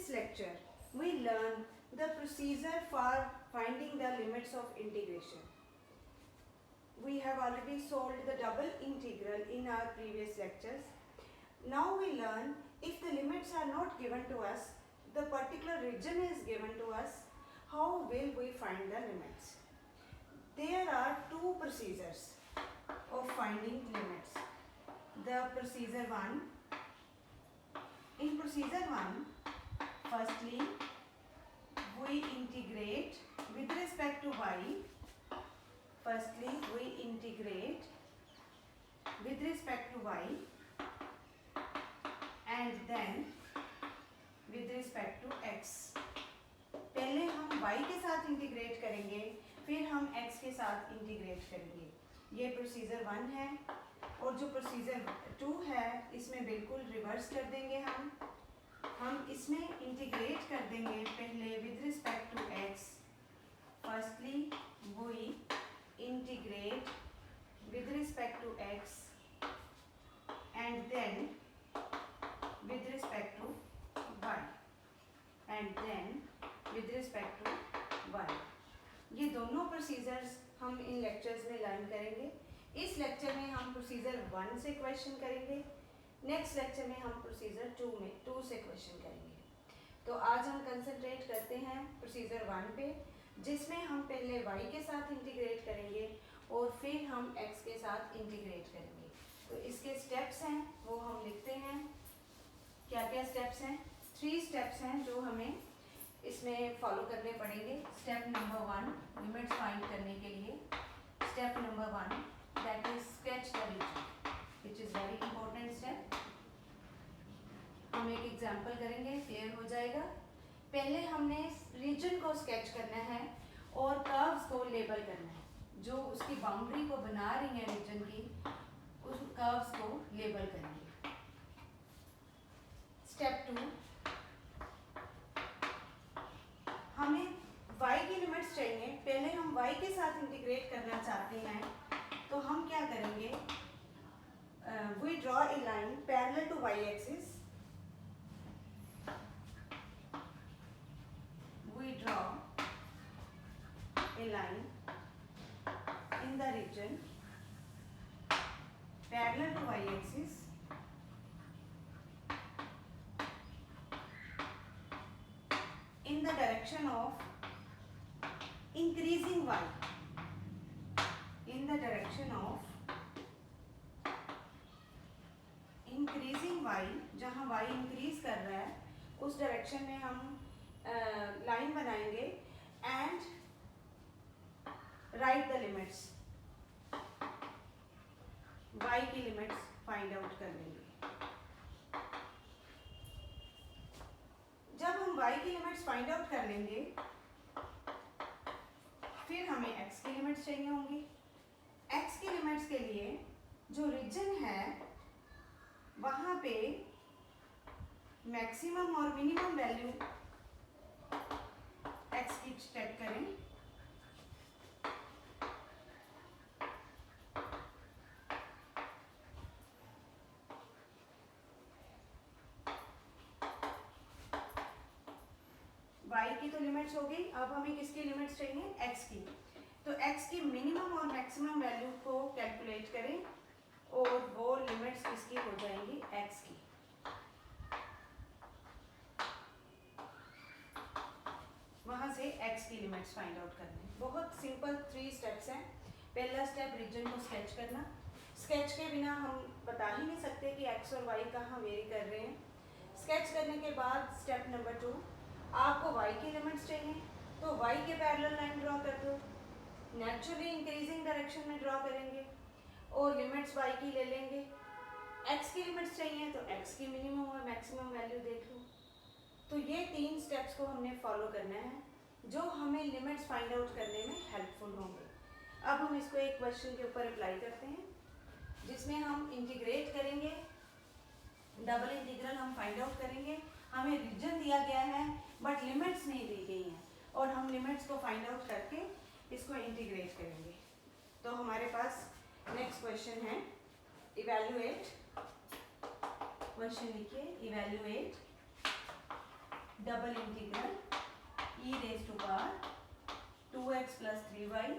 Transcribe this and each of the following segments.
this lecture, we learn the procedure for finding the limits of integration. We have already solved the double integral in our previous lectures. Now we learn if the limits are not given to us, the particular region is given to us, how will we find the limits? There are two procedures of finding limits. The procedure 1. In procedure 1, firstly, we integrate with respect to y. Firstly, we integrate with respect to y and then with respect to x. पहले हम y के साथ integrate करेंगे, फिर हम x के साथ integrate करेंगे. ये प्रोसीजर 1 है. और जो प्रोसीजर 2 है, इसमें बिल्कुल रिवर्स कर देंगे हम इसमें इंटीग्रेट कर देंगे पहले with respect to x. Firstly we integrate with respect to x and then with respect to y and then with respect to y. ये दोनों प्रोसीजर्स हम इन लेक्चर्स में लर्न करेंगे. इस लेक्चर में हम प्रोसीजर 1 से क्वेश्चन करेंगे, नेक्स्ट लेक्चर में हम प्रोसीजर 2 से क्वेश्चन करेंगे. तो आज हम कंसंट्रेट करते हैं प्रोसीजर 1 पे, जिसमें हम पहले y के साथ इंटीग्रेट करेंगे और फिर हम x के साथ इंटीग्रेट करेंगे. तो इसके स्टेप्स हैं वो हम लिखते हैं. क्या क्या स्टेप्स हैं? 3 स्टेप्स हैं जो हमें इसमें फॉलो करने पड़ेंगे. स्टेप नंबर 1 लिमिट्स फाइंड करने के लिए. Step number 1 that is sketch the region, which is very important step. हम एक एग्जांपल करेंगे, क्लियर हो जाएगा. पहले हमने रीजन को स्केच करना है और कर्व्स को लेबल करना है. जो उसकी बाउंड्री को बना रही है रीजन की, उस कर्व्स को लेबल करेंगे. स्टेप 2, हमें y की लिमिट्स चाहिए. पहले हम y के साथ इंटीग्रेट करना चाहते हैं, तो हम क्या करेंगे? We draw a line parallel to y axis. We draw a line in the region parallel to y axis in the direction of increasing y. In the direction of increasing y, जहाँ y increase कर रहा है उस direction में हम line बनाएंगे and right the limits. y की limits find out कर लेंगे. जब हम y की लिमिट्स फाइंड आउट कर लेंगे, फिर हमें x की लिमिट्स चाहिए होंगी. x की लिमिट्स के लिए जो रीजन है वहां पे मैक्सिमम और मिनिमम वैल्यू x की सेट करें. y की तो लिमिट्स हो गई. अब हमें किसकी लिमिट्स चाहिए? x की. तो x की मिनिमम और मैक्सिमम वैल्यू को कैलकुलेट करें और वो लिमिट्स किसकी हो जाएंगी? x की. वहां से x की लिमिट्स फाइंड आउट करनी. बहुत सिंपल 3 स्टेप्स हैं. पहला स्टेप रीजन को स्केच करना. स्केच के बिना हम बता ही नहीं सकते कि x और y कहाँ वेरी कर रहे हैं. स्केच करने के बाद स्टेप नंबर 2, आपको y की लिमिट्स चाहिए तो y के पैरेलल लाइन ड्रॉ कर दो. नेचुरली इंक्रीजिंग डायरेक्शन में ड्रॉ करेंगे और लिमिट्स y की ले लेंगे. x की लिमिट्स चाहिए तो x की मिनिमम और मैक्सिमम वैल्यू देख लो. तो ये 3 स्टेप्स को हमने फॉलो करना है जो हमें लिमिट्स फाइंड आउट करने में हेल्पफुल होंगे. अब हम इसको एक क्वेश्चन के ऊपर अप्लाई करते हैं जिसमें हम इंटीग्रेट करेंगे. डबल इंटीग्रल हम फाइंड आउट करेंगे. हमें रीजन दिया गया है बट लिमिट्स नहीं दी गई हैं और हम लिमिट्स को फाइंड आउट करके इसको इंटीग्रेट करेंगे. तो हमारे पास नेक्स्ट क्वेश्चन है इवैल्यूएट. क्वेश्चन लिखिए, evaluate double integral e raise to power 2x plus 3y,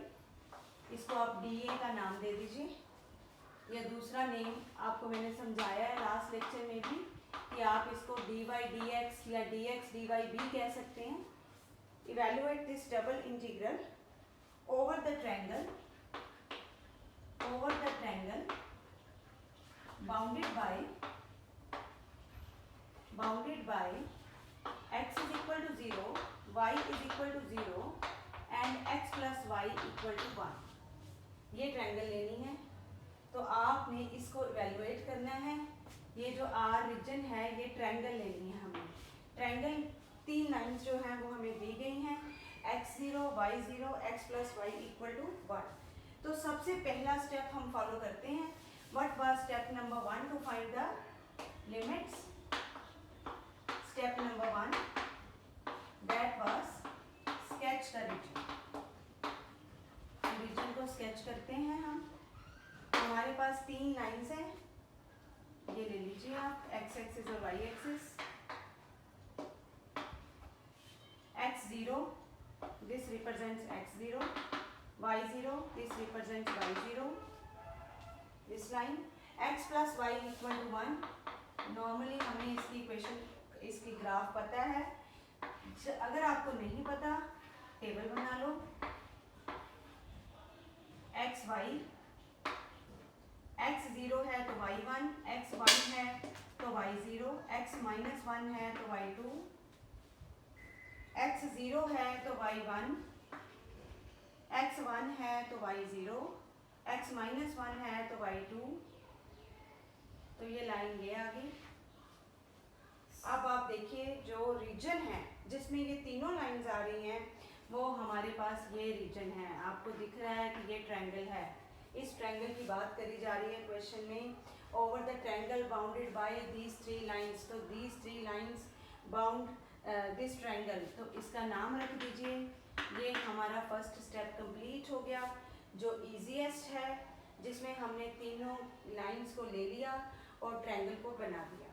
इसको आप dA का नाम दे दीजिए, या दूसरा नेम आपको मैंने समझाया है लास्ट लेक्चर में भी कि आप इसको dy dx या dx dy भी कह सकते हैं। Evaluate this double integral over the triangle bounded by x is equal to 0, y is equal to 0 and x plus y equal to 1। ये ट्रायंगल लेनी है, तो आपने इसको इवेल्युएट करना है। ये जो R रीजन है, ये ट्रायंगल लेनी है हमें। ट्रायंगल 3 लाइंस जो हैं वो हमें दी गई हैं, x0 y0 x plus y equal to 1। तो सबसे पहला स्टेप हम फॉलो करते हैं। What was step number 1 to find the limits? Step number 1 that was sketch the region को स्केच करते हैं हम। हमारे पास 3 लाइंस हैं, ये ले लीजिए आप, x एक्सिस और y axis. x0 this represents x0, y0 this represents y0, this line x plus y equal to 1। Normally हमें इसकी इक्वेशन, इसकी ग्राफ पता है। अगर आपको नहीं पता, टेबल बना लो। xy, x0 है तो y1, x1 है तो y0, x माइनस 1 है तो y2, x0 है तो y1, x1 है तो y0, x माइनस 1 है तो y2। तो ये लाइन ये आ गई। अब आप देखिए जो रीजन है जिसमें ये तीनों लाइंस आ रही हैं, वो हमारे पास ये रीजन है। आपको दिख रहा है कि ये ट्रायंगल है। इस ट्रायंगल की बात करी जा रही है क्वेश्चन में। Over the triangle bounded by these 3 lines, तो these 3 lines bound this triangle, तो इसका नाम रख दीजिए। ये हमारा फर्स्ट स्टेप कंप्लीट हो गया, जो इजीएस्ट है, जिसमें हमने तीनों लाइंस को ले लिया और ट्रायंगल को बना दिया।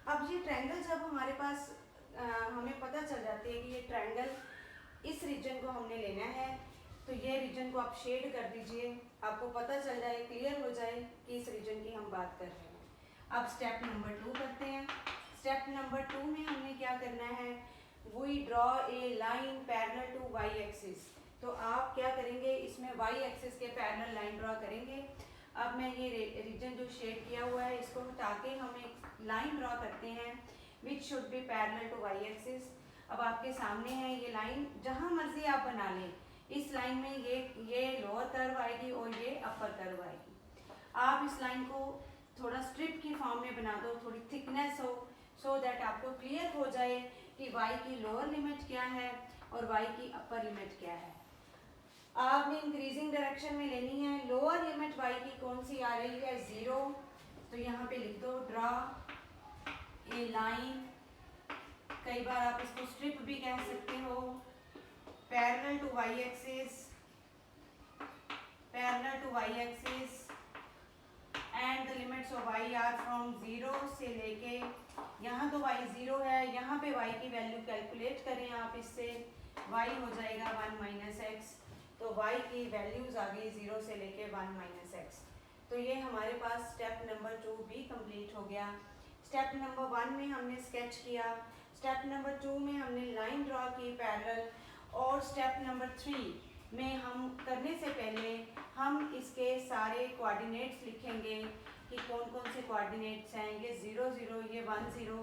अब ये ट्रायंगल जब हमारे पास हमें पता चल जाती है कि ये ट्रायंगल इस रीजन को हमने लेना है, तो ये रीजन को आप शेड कर दीजिए, आपको पता चल जाए, क्लियर हो जाए कि इस रीजन की हम बात कर रहे हैं। अब स्टेप नंबर 2 करते हैं। स्टेप नंबर 2 में हमने क्या करना है? We draw a line parallel to Y axis. तो आप क्या करेंगे, इसमें वाई एक्सिस के पैरेलल लाइन ड्रॉ करेंगे। अब मैं ये रीजन जो शेड किया हुआ है, इसको हटा के हम एक लाइन ड्रॉ करते हैं which should be parallel to Y axis. अब आपके सामने है ये लाइन, जहाँ मर्जी आप बना लें। इस लाइन में ये लोअर कर्व आएगी और ये अपर कर्व आएगी। आप इस लाइन को थोड़ा स्ट्रिप की फॉर्म में बना दो, थोड़ी थिकनेस हो, सो दैट आपको क्लियर हो जाए कि y की लोअर लिमिट क्या है और y की अपर लिमिट क्या है। आपने इंक्रीजिंग डायरेक्शन में लेनी है। लोअर लिमिट y की कौन सी आ रही है? 0। तो यहाँ पे लिख दो ड्रॉ ए लाइन, कई बार आप इसको स्ट्रिप भी कह सकते हो, parallel to y axis, parallel to y axis and the limits of y are from 0 से लेके, यहाँ तो y 0 है, यहाँ पे y की वैल्यू कैलकुलेट करें आप, इससे y हो जाएगा 1 माइनस एक्स। तो y की वैल्यूज आ गई 0 से लेके 1 माइनस एक्स। तो ये हमारे पास स्टेप नंबर 2 भी कंप्लीट हो गया। स्टेप नंबर 1 में हमने स्केच किया, स्टेप नंबर 2 में हमने लाइन ड्रॉ की पैरेलल, और स्टेप नंबर 3 में हम करने से पहले हम इसके सारे कोऑर्डिनेट्स लिखेंगे कि कौन कौन से कोऑर्डिनेट्स हैं। ये 0 0, ये 1 0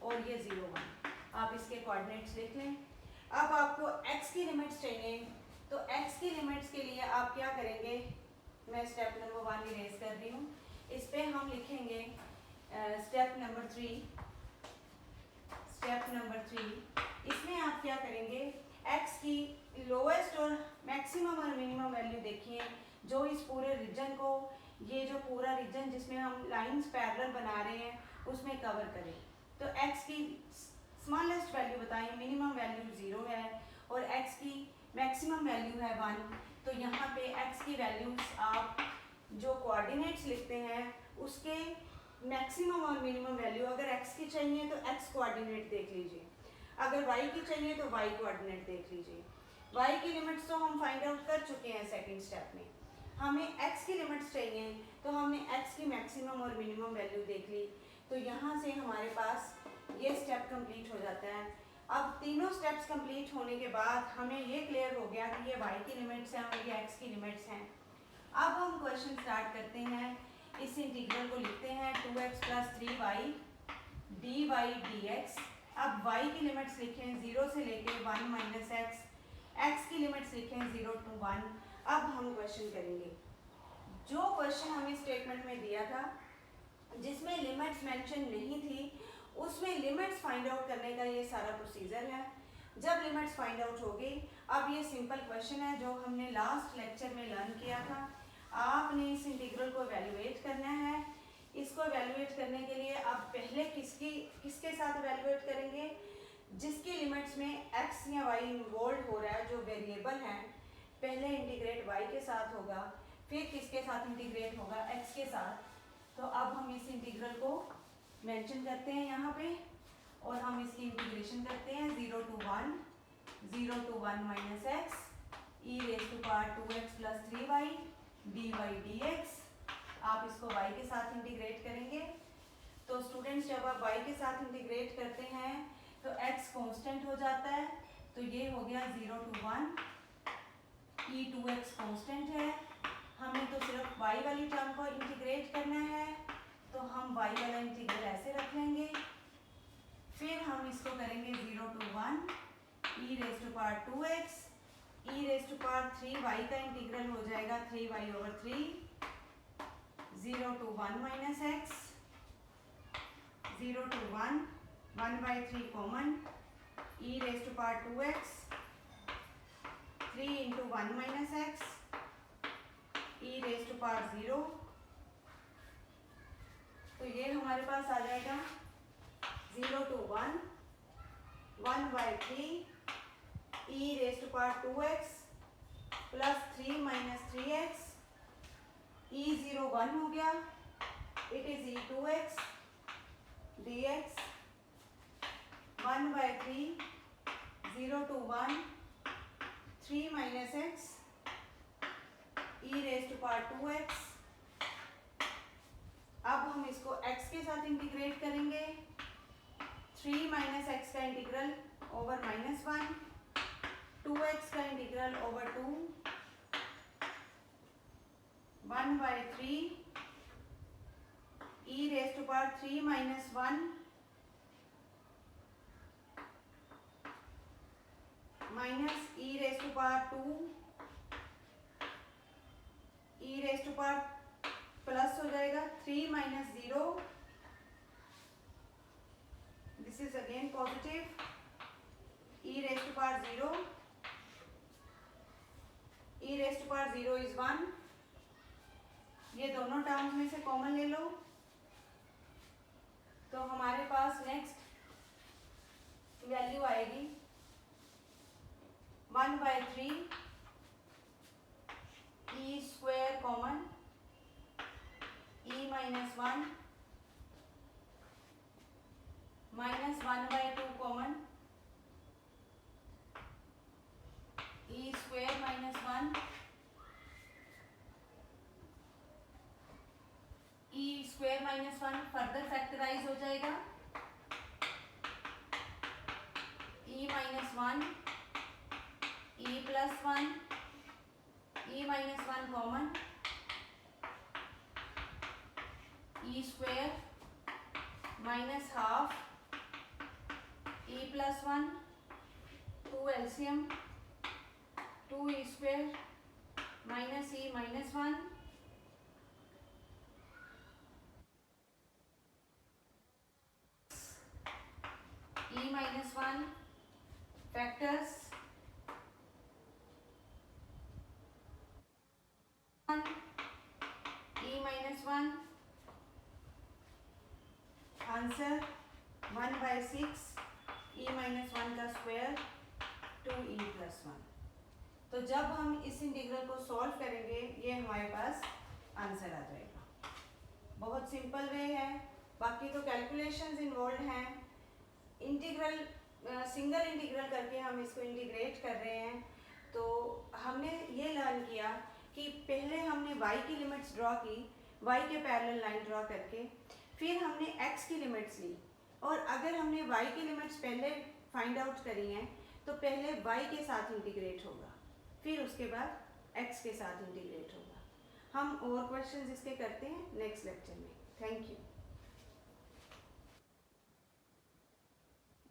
और ये 0 1। आप इसके कोऑर्डिनेट्स लिख लें। अब आपको x की लिमिट्स चाहिए, तो x की लिमिट्स के लिए आप क्या करेंगे? मैं स्टेप नंबर 1 इरेज कर रही हूँ। इस पे हम लिखेंगे स्टेप नंबर 3। स्टेप नंबर 3 इसमें आप क्या करेंगे? x की लोएस्ट और मैक्सिमम और मिनिमम वैल्यू देखिए, जो इस पूरे रीजन को, ये जो पूरा रीजन जिसमें हम लाइंस पैरेलल बना रहे हैं, उसमें कवर करें। तो x की स्मॉलेस्ट वैल्यू बताएं, मिनिमम वैल्यू 0 है और x की मैक्सिमम वैल्यू है 1। तो यहाँ पे x की वैल्यूज आप जो कोऑर्डिनेट्स लिखते हैं उसके मैक्सिमम और मिनिमम वैल्यू, अगर x की चाहिए तो x कोऑर्डिनेट देख लीजिए। अगर y की चाहिए तो y कोऑर्डिनेट देख लीजिए। y की लिमिट्स तो हम फाइंड आउट कर चुके हैं सेकंड स्टेप में। हमें x की लिमिट्स चाहिए तो हमने x की मैक्सिमम और मिनिमम वैल्यू देख ली। तो यहाँ से हमारे पास ये स्टेप कंप्लीट हो जाता है। अब तीनों स्टेप्स कंप्लीट होने के बाद हमें ये क्लियर हो गया कि ये y की लिमिट्स हैं और ये x की लिमिट्स हैं। अब हम क्वेश्चन स्टार्ट करते हैं। इस इंटीग्रल को लिखते हैं 2x + 3y dy dx। अब y की लिमिट्स लिखें 0 से लेके 1 - x, x की लिमिट्स लिखें 0 to 1। अब हम क्वेश्चन करेंगे। जो क्वेश्चन हमें स्टेटमेंट में दिया था जिसमें लिमिट्स मेंशन नहीं थी, उसमें लिमिट्स फाइंड आउट करने का ये सारा प्रोसीजर है। जब लिमिट्स फाइंड आउट हो गई, अब ये सिंपल क्वेश्चन है जो हमने लास्ट लेक्चर में लर्न किया था। आपने इस इंटीग्रल को एवेलुएट करना है। इसको एवेलुएट करने के लिए आप पहले किसके साथ एवेलुएट करेंगे? जिसकी लिमिट्स में x या y इन्वॉल्व हो रहा है, जो वेरिएबल है। पहले इंटीग्रेट y के साथ होगा, फिर किसके साथ इंटीग्रेट होगा? x के साथ। तो अब हम इस इंटीग्रल को मेंशन करते हैं यहाँ पे और हम इसकी इंटीग्रेशन करते हैं 0 to 1 - x e⁻²x + 3y dy dx। आप इसको y के साथ इंटीग्रेट करेंगे। तो स्टूडेंट्स जब आप y के साथ इंटीग्रेट करते हैं तो x कांस्टेंट हो जाता है। तो ये हो गया 0 to 1 e2x कांस्टेंट है। हमें तो सिर्फ y वाली टर्म को इंटीग्रेट करना है, तो हम y वाला इंटीग्रल ऐसे रख लेंगे। फिर हम इसको करेंगे 0 to 1 e⁻²x e⁻3y का इंटीग्रल हो जाएगा 3y/3 0 to 1 - x 0 to 1 1/3 common e⁻²x 3 × 1 - x e⁻0। तो ये हमारे पास आ जाएगा 0 to 1 1/3 e⁻²x + 3 - 3x e0 1 हो गया। It is e2x dx 1/3 0 to 1 3 - x e⁻²x। अब हम इसको x के साथ इंटीग्रेट करेंगे। 3 - x का इंटीग्रल ओवर -1 2x का integral over 2 1/3 e⁻3 - 1 e⁻2 e⁻+ हो जाएगा 3 - 0। This is again positive e⁻0 e⁻0 is 1। ये दोनों टर्म्स में से कॉमन ले लो। तो हमारे पास नेक्स्ट वैल्यू आएगी 1/3 e² common e-1 -1/2 common e² - 1 e² - 1 further factorise हो जाएगा e-1 e+1 e-1 common e² -½ e+1 2 LCM 2e² - e-1 e-1 factors 1 e-1 answer 1/6 e-1 का स्क्वायर 2e+1। तो जब हम इस इंटीग्रल को सॉल्व करेंगे ये हमारे पास आंसर आ जाएगा। बहुत सिंपल वे है। बाकी तो कैलकुलेशंस इन्वॉल्व हैं। इंटीग्रल सिंगल इंटीग्रल करके हम इसको इंटीग्रेट कर रहे हैं। तो हमने ये लर्न किया कि पहले हमने y की लिमिट्स ड्रॉ की, y के पैरेलल लाइन ड्रॉ करके, फिर हमने x की लिमिट्स ली, और अगर हमने y की लिमिट्स पहले फाइंड आउट करी हैं तो पहले y के साथ इंटीग्रेट होगा, फिर उसके बाद x के साथ इंटीग्रेट होगा। हम और क्वेश्चंस इसके करते हैं नेक्स्ट लेक्चर में। Thank you.